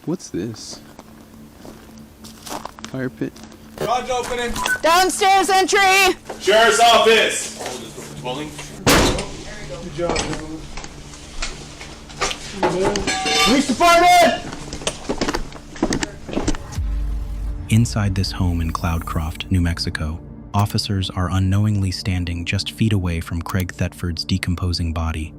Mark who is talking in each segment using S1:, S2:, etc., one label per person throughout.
S1: What's this? Fire pit.
S2: Garage opening.
S3: Downstairs entry.
S2: Sheriff's office. Dwelling.
S4: Good job, gentlemen. Police department!
S5: Inside this home in Cloudcroft, New Mexico, officers are unknowingly standing just feet away from Craig Thatford's decomposing body,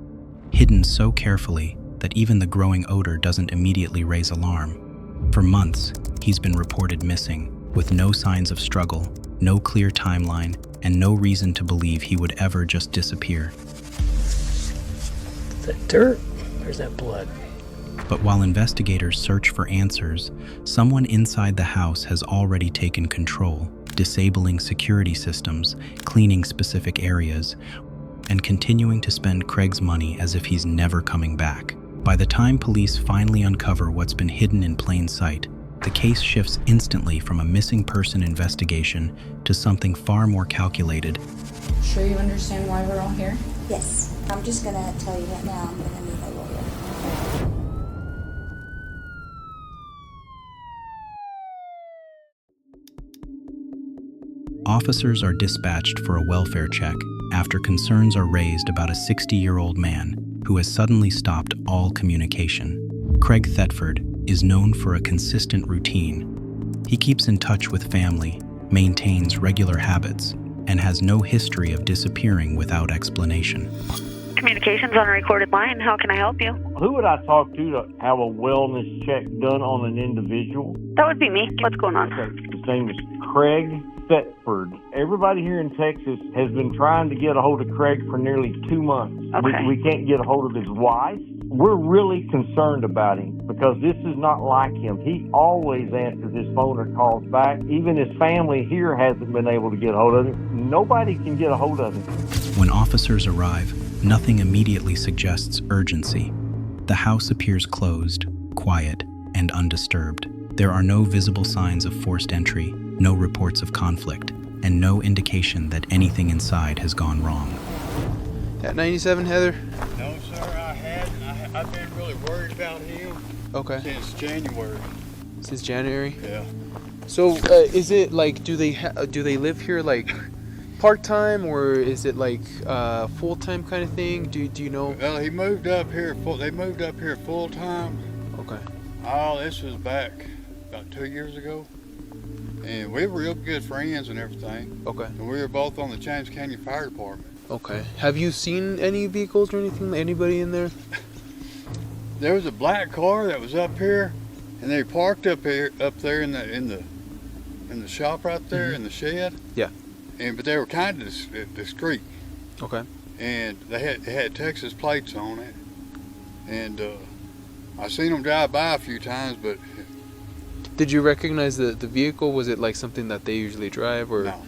S5: hidden so carefully that even the growing odor doesn't immediately raise alarm. For months, he's been reported missing, with no signs of struggle, no clear timeline, and no reason to believe he would ever just disappear.
S6: Is that dirt? Or is that blood?
S5: But while investigators search for answers, someone inside the house has already taken control, disabling security systems, cleaning specific areas, and continuing to spend Craig's money as if he's never coming back. By the time police finally uncover what's been hidden in plain sight, the case shifts instantly from a missing person investigation to something far more calculated.
S7: Sure you understand why we're all here?
S8: Yes. I'm just going to tell you right now, I'm going to need a lawyer.
S5: Officers are dispatched for a welfare check after concerns are raised about a 60-year-old man who has suddenly stopped all communication. Craig Thatford is known for a consistent routine. He keeps in touch with family, maintains regular habits, and has no history of disappearing without explanation.
S9: Communications on a recorded line. How can I help you?
S4: Who would I talk to have a wellness check done on an individual?
S9: That would be me. What's going on?
S4: His name is Craig Thatford. Everybody here in Texas has been trying to get a hold of Craig for nearly 2 months.
S9: Okay.
S4: We can't get a hold of his wife. We're really concerned about him because this is not like him. He always answers his phone or calls back. Even his family here hasn't been able to get a hold of him. Nobody can get a hold of him.
S5: When officers arrive, nothing immediately suggests urgency. The house appears closed, quiet, and undisturbed. There are no visible signs of forced entry, no reports of conflict, and no indication that anything inside has gone wrong.
S1: At 97, Heather?
S10: No, sir, I've been really worried about him
S1: Okay.
S10: since January.
S1: Since January?
S10: Yeah.
S1: So, is it like, do they live here like part-time, or is it like full-time kind of thing? Do you know?
S10: Well, he moved up here. They moved up here full time.
S1: Okay.
S10: Oh, this was back about 2 years ago, and we were real good friends and everything.
S1: Okay.
S10: And we were both on the James Canyon Fire Department.
S1: Okay. Have you seen any vehicles or anything? Anybody in there?
S10: There was a black car that was up here, and they parked up there in the shop right there in the shed.
S1: Yeah.
S10: But they were kind of discreet.
S1: Okay.
S10: And they had Texas plates on it, and I seen them drive by a few times, but
S1: Did you recognize the vehicle? Was it like something that they usually drive, or
S10: no.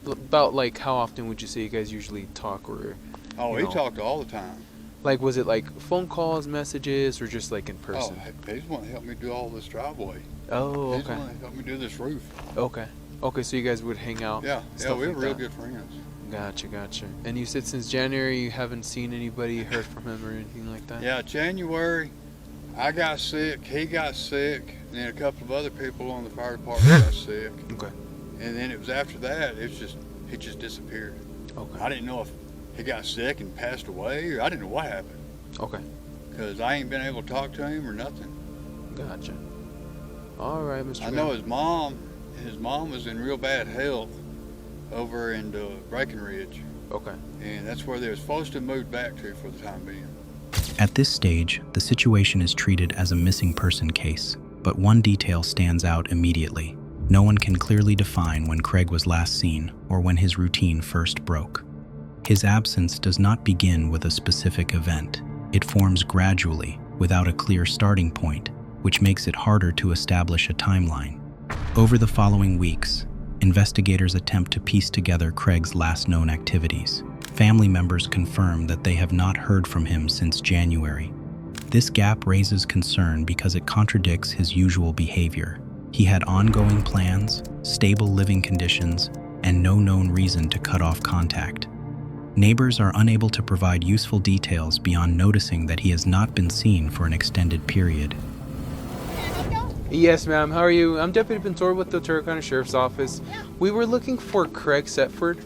S1: about like how often would you say you guys usually talk, or?
S10: Oh, he talked all the time.
S1: Like, was it like phone calls, messages, or just like in person?
S10: Oh, he's the one that helped me do all this driveway.
S1: Oh,
S10: He's the
S1: okay.
S10: one that helped me do this roof.
S1: Okay. Okay, so you guys would hang out.
S10: Yeah,
S1: stuff
S10: we were
S1: like
S10: real
S1: that.
S10: good friends.
S1: Gotcha. And you said since January you haven't seen anybody, heard from him, or anything like that?
S10: Yeah, January, I got sick, he got sick, and then a couple of other people on the fire department got sick.
S1: Okay.
S10: And then it was after that, he just disappeared.
S1: Okay.
S10: I didn't know if he got sick and passed away, or I didn't know what happened.
S1: Okay.
S10: Because I ain't been able to talk to him or nothing.
S1: Gotcha. All right, Mr.
S10: I know his mom was in real bad health over in Breckenridge.
S1: Okay.
S10: And that's where they were supposed to move back to for the time being.
S5: At this stage, the situation is treated as a missing person case, but one detail stands out immediately. No one can clearly define when Craig was last seen or when his routine first broke. His absence does not begin with a specific event. It forms gradually, without a clear starting point, which makes it harder to establish a timeline. Over the following weeks, investigators attempt to piece together Craig's last known activities. Family members confirm that they have not heard from him since January. This gap raises concern because it contradicts his usual behavior. He had ongoing plans, stable living conditions, and no known reason to cut off contact. Neighbors are unable to provide useful details beyond noticing that he has not been seen for an extended period.
S1: Yes, ma'am. How are you? I'm Deputy Pintor with the Turner County Sheriff's Office. We were looking for Craig Thatford.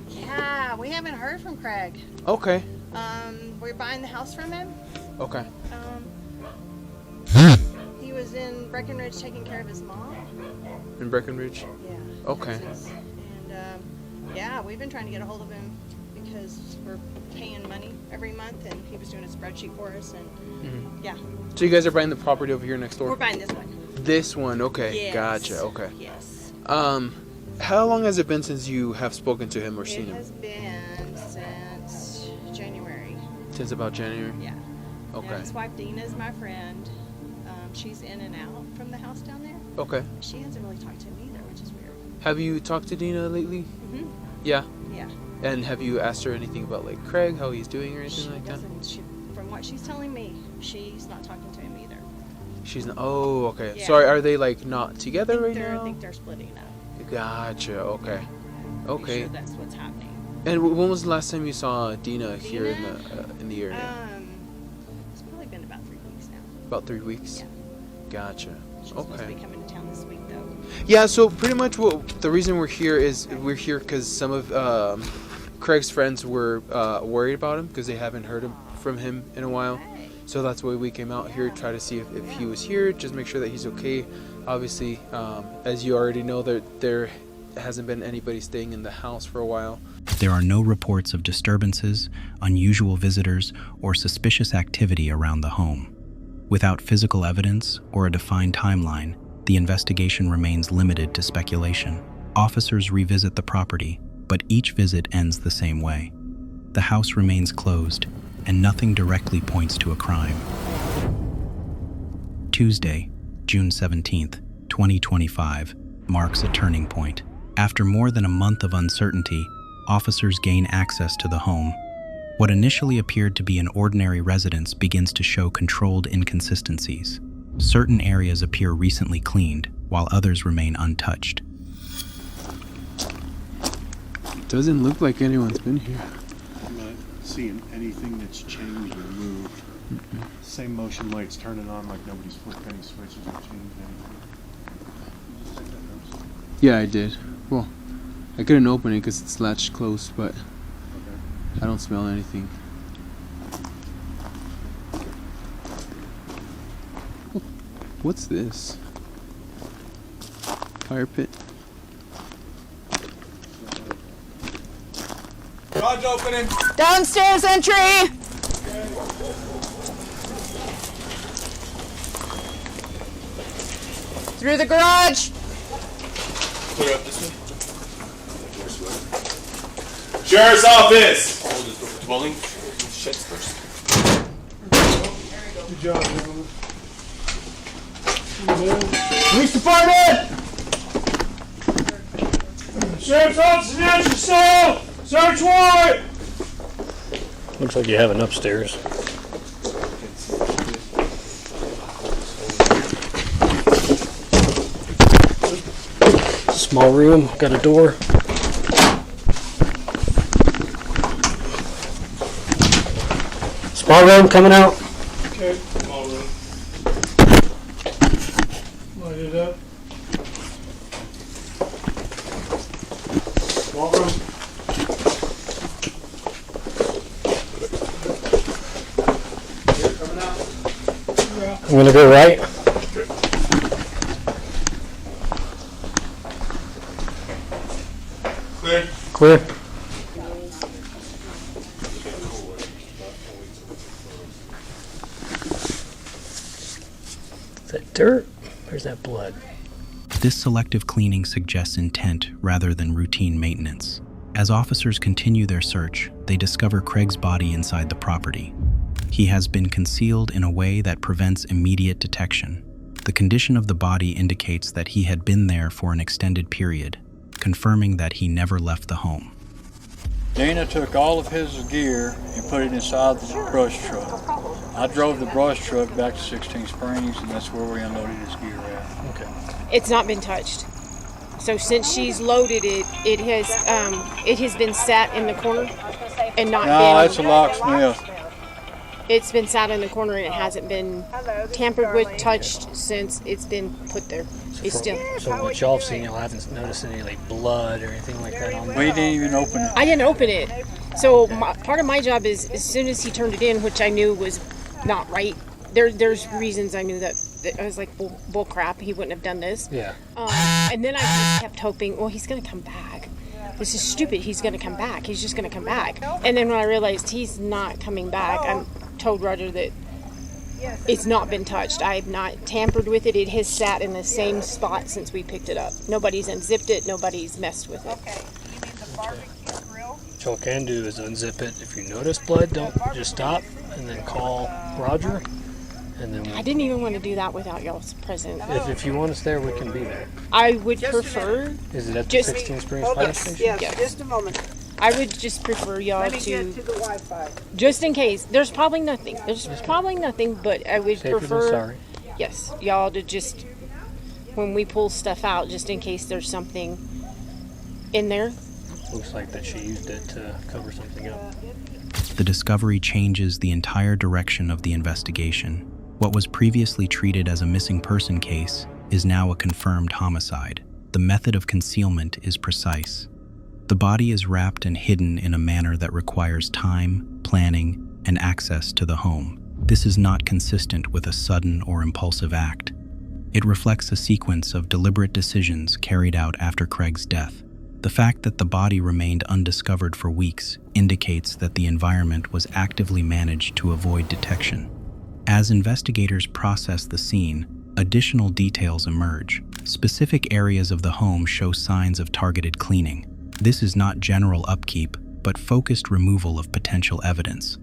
S3: Yeah, we haven't heard from Craig.
S1: Okay.
S3: We're buying the house from him.
S1: Okay.
S3: He was in Breckenridge taking care of his mom.
S1: In Breckenridge?
S3: Yeah.
S1: Okay.
S3: And yeah, we've been trying to get a hold of him because we're paying money every month, and he was doing a spreadsheet for us, and yeah.
S1: So you guys are buying the property over here next door?
S3: We're buying this one.
S1: This one, okay.
S3: Yes.
S1: Gotcha, okay.
S3: Yes.
S1: How long has it been since you have spoken to him or seen him?
S3: It has been since January.
S1: Since about January?
S3: Yeah.
S1: Okay.
S3: Now, his wife Dina is my friend. She's in and out from the house down there.
S1: Okay.
S3: She hasn't really talked to him either, which is weird.
S1: Have you talked to Dina lately?
S3: Mm-hmm.
S1: Yeah?
S3: Yeah.
S1: And have you asked her anything about like Craig, how he's doing or anything like that?
S3: From what she's telling me, she's not talking to him either.
S1: She's not, oh, okay.
S3: Yeah.
S1: So are they like not together right now?
S3: I think they're splitting up.
S1: Gotcha, okay. Okay.
S3: Sure that's what's happening.
S1: And when was the last time you saw Dina here in the area?
S3: It's probably been about 3 weeks now.
S1: About 3 weeks?
S3: Yeah.
S1: Gotcha.
S3: She's supposed to be coming to town this week, though.
S1: Yeah, so pretty much the reason we're here is because some of Craig's friends were worried about him because they haven't heard from him in a while.
S3: Right.
S1: So that's why we came out here to try to see if he was here, just make sure that he's okay. Obviously, as you already know, there hasn't been anybody staying in the house for a while.
S5: There are no reports of disturbances, unusual visitors, or suspicious activity around the home. Without physical evidence or a defined timeline, the investigation remains limited to speculation. Officers revisit the property, but each visit ends the same way. The house remains closed, and nothing directly points to a crime. Tuesday, June 17th, 2025, marks a turning point. After more than a month of uncertainty, officers gain access to the home. What initially appeared to be an ordinary residence begins to show controlled inconsistencies. Certain areas appear recently cleaned, while others remain untouched.
S1: Doesn't look like anyone's been here.
S11: I'm not seeing anything that's changed or moved. Same motion lights turning on like nobody's flipped any switches or changed anything.
S1: Yeah, I did. Well, I couldn't open it because it's latched closed, but I don't smell anything. What's this? Fire pit?
S2: Garage opening.
S3: Downstairs entry! Through the garage!
S2: Clear up this way. Sheriff's Office! Hold this dwelling. Sheds first.
S11: Good job, gentlemen.
S2: Police Department! Sheriff's Office, announce your cell! Search warrant!
S6: Looks like you have an upstairs. Small room, got a door. Small room coming out.
S11: Okay. Small room. Light it up. Small room.
S6: I'm gonna go right.
S2: Clear.
S6: Clear. Is that dirt? Or is that blood?
S5: This selective cleaning suggests intent rather than routine maintenance. As officers continue their search, they discover Craig's body inside the property. He has been concealed in a way that prevents immediate detection. The condition of the body indicates that he had been there for an extended period, confirming that he never left the home.
S10: Dana took all of his gear and put it inside the brush truck. I drove the brush truck back to 16 Springs, and that's where we unloaded his gear at.
S6: Okay.
S12: It's not been touched. So since she's loaded it, it has been sat in the corner and not
S10: No,
S12: been.
S10: it's a locksmith.
S12: It's been sat in the corner and it hasn't been tampered with, touched since it's been put there. It's still.
S6: So what y'all have seen, y'all haven't noticed any like blood or anything like that on there?
S10: We didn't even open it.
S12: I didn't open it. So part of my job is as soon as he turned it in, which I knew was not right. There's reasons I knew that I was like, bull crap. He wouldn't have done this.
S6: Yeah.
S12: And then I just kept hoping, well, he's gonna come back. This is stupid. He's gonna come back. He's just gonna come back. And then when I realized he's not coming back, I told Roger that it's not been touched. I have not tampered with it. It has sat in the same spot since we picked it up. Nobody's unzipped it. Nobody's messed with it.
S3: Okay, you mean the barbecue grill?
S6: What y'all can do is unzip it. If you notice blood, don't just stop and then call Roger. And then
S12: I didn't even want to do that without y'all's presence.
S6: if you want us there, we can be there.
S12: I would prefer.
S6: Is it at the 16 Springs Fire Station?
S12: Yes.
S13: Just a moment.
S12: I would just prefer y'all
S13: Let me get
S12: to,
S13: to the Wi-Fi.
S12: just in case. There's probably nothing. But I would
S6: Safer than
S12: prefer.
S6: sorry.
S12: Yes, y'all to just when we pull stuff out, just in case there's something in there.
S6: Looks like that she used it to cover something up.
S5: The discovery changes the entire direction of the investigation. What was previously treated as a missing person case is now a confirmed homicide. The method of concealment is precise. The body is wrapped and hidden in a manner that requires time, planning, and access to the home. This is not consistent with a sudden or impulsive act. It reflects a sequence of deliberate decisions carried out after Craig's death. The fact that the body remained undiscovered for weeks indicates that the environment was actively managed to avoid detection. As investigators process the scene, additional details emerge. Specific areas of the home show signs of targeted cleaning. This is not general upkeep, but focused removal of potential evidence.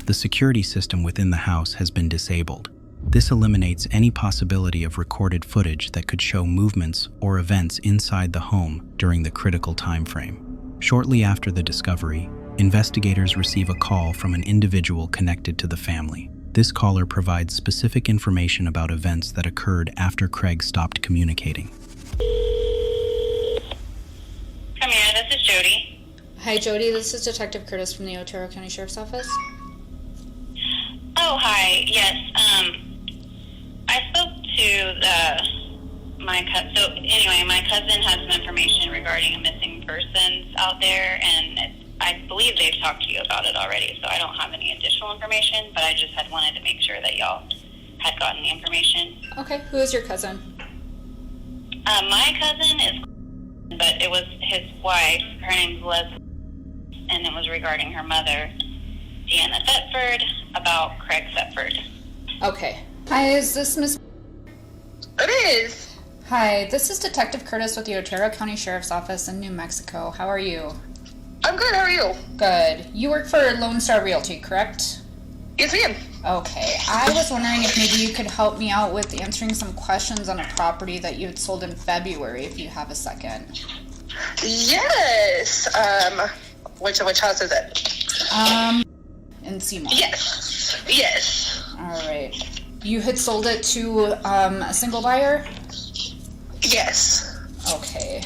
S5: The security system within the house has been disabled. This eliminates any possibility of recorded footage that could show movements or events inside the home during the critical time frame. Shortly after the discovery, investigators receive a call from an individual connected to the family. This caller provides specific information about events that occurred after Craig stopped communicating.
S9: Come here, this is Jody.
S7: Hi, Jody. This is Detective Curtis from the Otero County Sheriff's Office.
S9: Oh, hi. Yes. I spoke to my cousin. So anyway, my cousin has some information regarding a missing persons out there, and I believe they've talked to you about it already. So I don't have any additional information, but I just had wanted to make sure that y'all had gotten the information.
S7: Okay, who is your cousin?
S9: My cousin is, but it was his wife. Her name's Leslie, and it was regarding her mother, Deanna Thatford, about Craig Thatford.
S7: Okay. Hi, is this Miss...
S9: It is.
S7: Hi, this is Detective Curtis with the Otero County Sheriff's Office in New Mexico. How are you?
S9: I'm good. How are you?
S7: Good. You work for Lone Star Realty, correct?
S9: Yes, ma'am.
S7: Okay. I was wondering if maybe you could help me out with answering some questions on a property that you had sold in February, if you have a second.
S9: Yes. Which house is it?
S7: In Seymour.
S9: Yes. Yes.
S7: All right. You had sold it to a single buyer?
S9: Yes.
S7: Okay.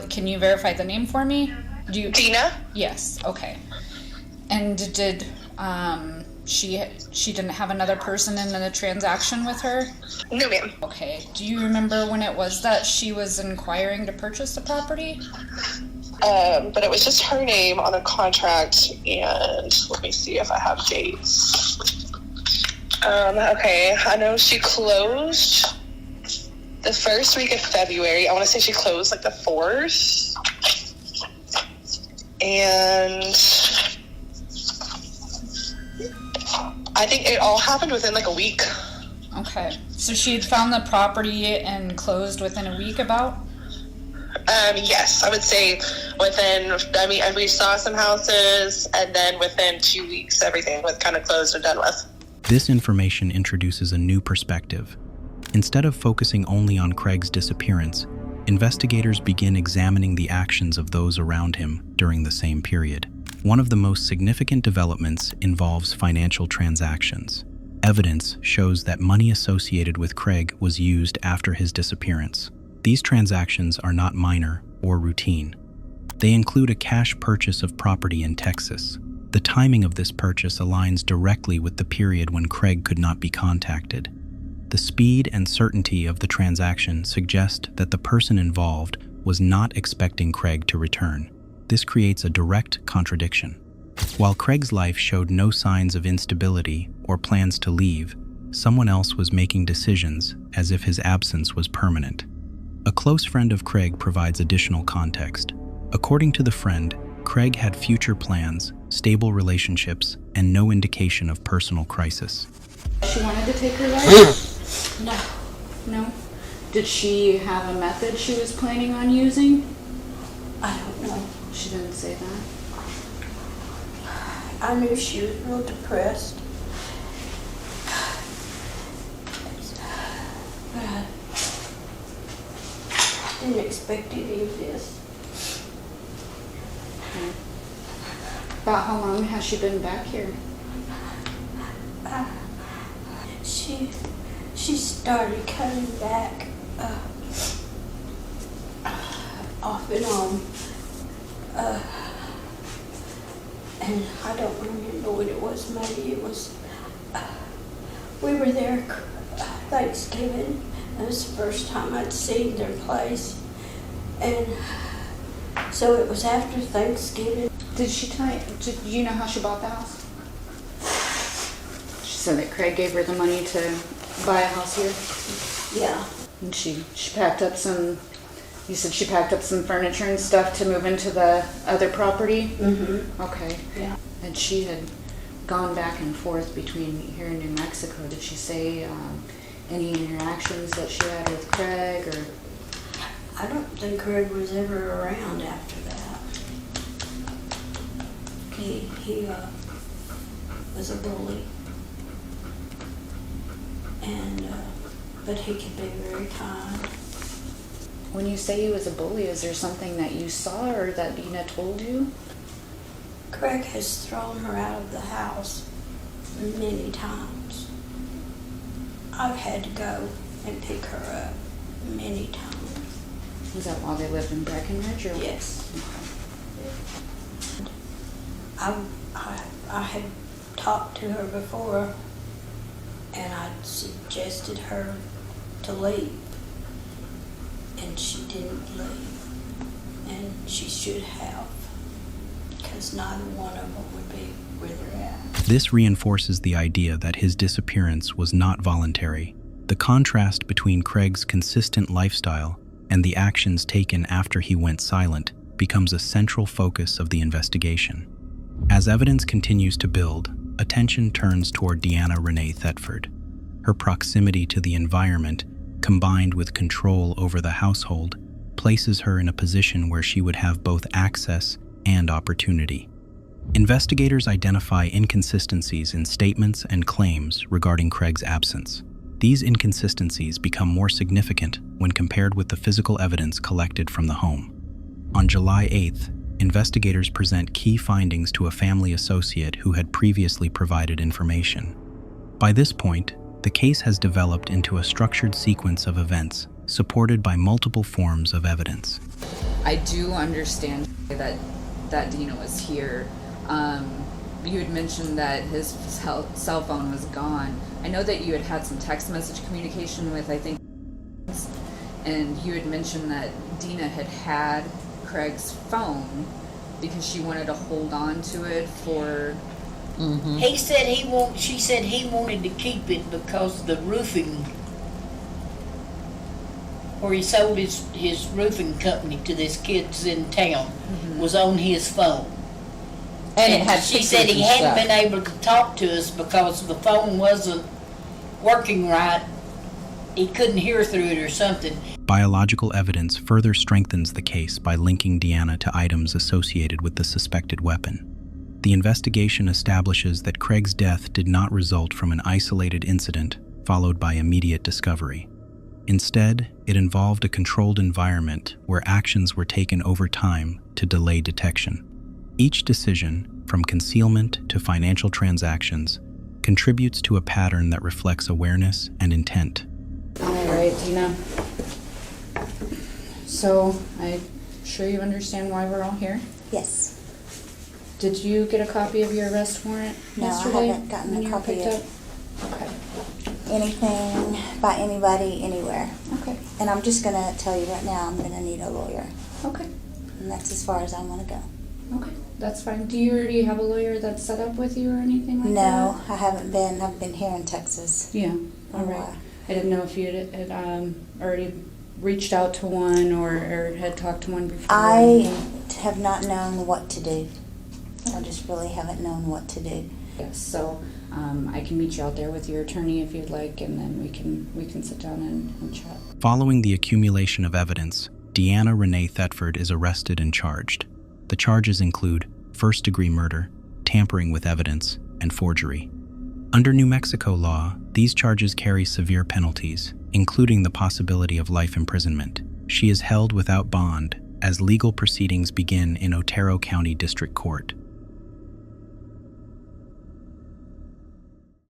S7: Can you verify the name for me?
S9: Dina?
S7: Yes. Okay. And did she didn't have another person in the transaction with her?
S9: No, ma'am.
S7: Okay. Do you remember when it was that she was inquiring to purchase the property?
S9: But it was just her name on a contract, and let me see if I have dates. Okay, I know she closed the first week of February. I want to say she closed like the 4th. And I think it all happened within like a week.
S7: Okay. So she had found the property and closed within a week about?
S9: Yes, I would say we saw some houses, and then within 2 weeks, everything was kind of closed and done with.
S5: This information introduces a new perspective. Instead of focusing only on Craig's disappearance, investigators begin examining the actions of those around him during the same period. One of the most significant developments involves financial transactions. Evidence shows that money associated with Craig was used after his disappearance. These transactions are not minor or routine. They include a cash purchase of property in Texas. The timing of this purchase aligns directly with the period when Craig could not be contacted. The speed and certainty of the transaction suggest that the person involved was not expecting Craig to return. This creates a direct contradiction. While Craig's life showed no signs of instability or plans to leave, someone else was making decisions as if his absence was permanent. A close friend of Craig provides additional context. According to the friend, Craig had future plans, stable relationships, and no indication of personal crisis.
S7: She wanted to take her life? No. No? Did she have a method she was planning on using?
S8: I don't know.
S7: She didn't say that.
S8: I knew she was real depressed. But I didn't expect any of this.
S7: Okay. About how long has she been back here?
S8: She started coming back off and on. And I don't remember what it was. Maybe it was, we were there Thanksgiving. It was the first time I'd seen their place. And so it was after Thanksgiving.
S7: Did she tell you, did you know how she bought the house? She said that Craig gave her the money to buy a house here?
S8: Yeah.
S7: And she packed up some, you said she packed up some furniture and stuff to move into the other property?
S8: Mm-hmm.
S7: Okay.
S8: Yeah.
S7: And she had gone back and forth between here and New Mexico. Did she say any interactions that she had with Craig, or?
S8: I don't think Craig was ever around after that. He was a bully. And, but he could be very kind.
S7: When you say he was a bully, is there something that you saw or that Dina told you?
S8: Craig has thrown her out of the house many times. I've had to go and pick her up many times.
S7: Was that while they lived in Breckenridge? Or?
S8: Yes. I had talked to her before, and I suggested her to leave, and she didn't leave, and she should have, because neither one of them would be where they're at.
S5: This reinforces the idea that his disappearance was not voluntary. The contrast between Craig's consistent lifestyle and the actions taken after he went silent becomes a central focus of the investigation. As evidence continues to build, attention turns toward Deanna Renee Thatford. Her proximity to the environment, combined with control over the household, places her in a position where she would have both access and opportunity. Investigators identify inconsistencies in statements and claims regarding Craig's absence. These inconsistencies become more significant when compared with the physical evidence collected from the home. On July 8th, investigators present key findings to a family associate who had previously provided information. By this point, the case has developed into a structured sequence of events supported by multiple forms of evidence.
S7: I do understand that Dina was here. You had mentioned that his cell phone was gone. I know that you had had some text message communication with, I think, and you had mentioned that Dina had Craig's phone because she wanted to hold on to it for...
S13: Mm-hmm. She said he wanted to keep it because the roofing, where he sold his roofing company to this kids in town, was on his phone. And she said he hadn't been able to talk to us because the phone wasn't working right. He couldn't hear through it or something.
S5: Biological evidence further strengthens the case by linking Deanna to items associated with the suspected weapon. The investigation establishes that Craig's death did not result from an isolated incident followed by immediate discovery. Instead, it involved a controlled environment where actions were taken over time to delay detection. Each decision, from concealment to financial transactions, contributes to a pattern that reflects awareness and intent.
S7: All right, Dina. So, I'm sure you understand why we're all here?
S8: Yes.
S7: Did you get a copy of your arrest warrant
S14: No,
S7: yesterday?
S14: I haven't gotten
S7: when
S14: a
S7: you were
S14: copy
S7: picked
S14: of
S7: up? Okay.
S14: anything by anybody anywhere.
S7: Okay.
S14: And I'm just gonna tell you right now, I'm gonna need a lawyer.
S7: Okay.
S14: And that's as far as I wanna go.
S7: Okay. That's fine. Do you already have a lawyer that's set up with you or anything like that?
S14: No, I haven't been. I've been here in Texas.
S7: Yeah. All right. I didn't know if you had already reached out to one or had talked to one before.
S14: I have not known what to do. I just really haven't known what to do.
S7: Yes. So I can meet you out there with your attorney if you'd like, and then we can sit down and chat.
S5: Following the accumulation of evidence, Deanna Renee Thatford is arrested and charged. The charges include first-degree murder, tampering with evidence, and forgery. Under New Mexico law, these charges carry severe penalties, including the possibility of life imprisonment. She is held without bond as legal proceedings begin in Otero County District Court.